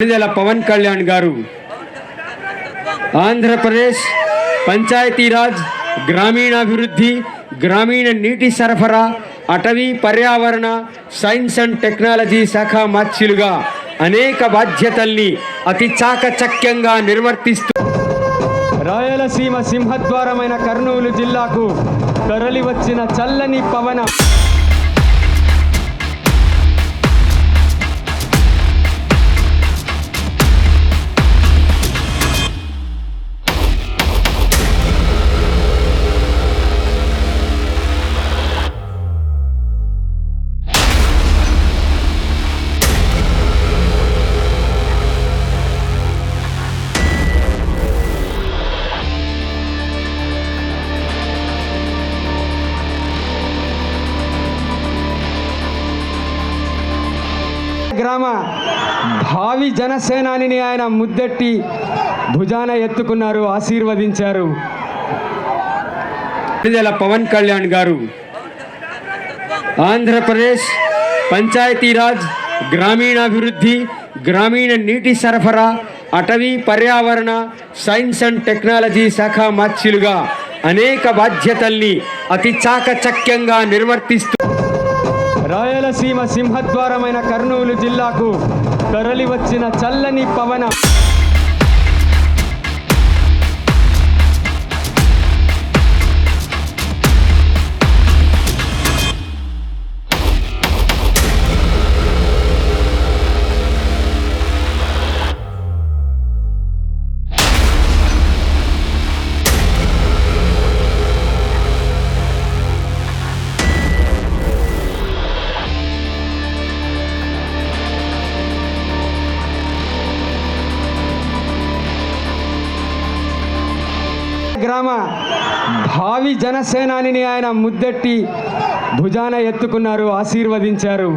పవన్ కళ్యాణ్ గారు ఆంధ్రప్రదేశ్ పంచాయతీరాజ్ గ్రామీణాభివృద్ధి గ్రామీణ నీటి సరఫరా అటవీ పర్యావరణ సైన్స్ అండ్ టెక్నాలజీ శాఖ మార్చిలుగా అనేక బాధ్యతల్ని అతి చాకచక్యంగా నిర్వర్తిస్తూ రాయలసీమ సింహద్వారమైన కర్నూలు జిల్లాకు తరలివచ్చిన చల్లని పవన గ్రామ భావి జనసేనాని ఆయన ముద్దెట్టి భుజాన ఎత్తుకున్నారు, ఆశీర్వదించారు. పవన్ కళ్యాణ్ గారు ఆంధ్రప్రదేశ్ పంచాయతీరాజ్ గ్రామీణాభివృద్ధి గ్రామీణ నీటి సరఫరా అటవీ పర్యావరణ సైన్స్ అండ్ టెక్నాలజీ శాఖ మార్చిలుగా అనేక బాధ్యతల్ని అతి చాకచక్యంగా నిర్వర్తిస్తూ రాయలసీమ సింహద్వారమైన కర్నూలు జిల్లాకు తరలివచ్చిన చల్లని పవన గ్రామ భావి జనసేనాని ఆయన ముద్దెట్టి భుజాన ఎత్తుకున్నారు, ఆశీర్వదించారు.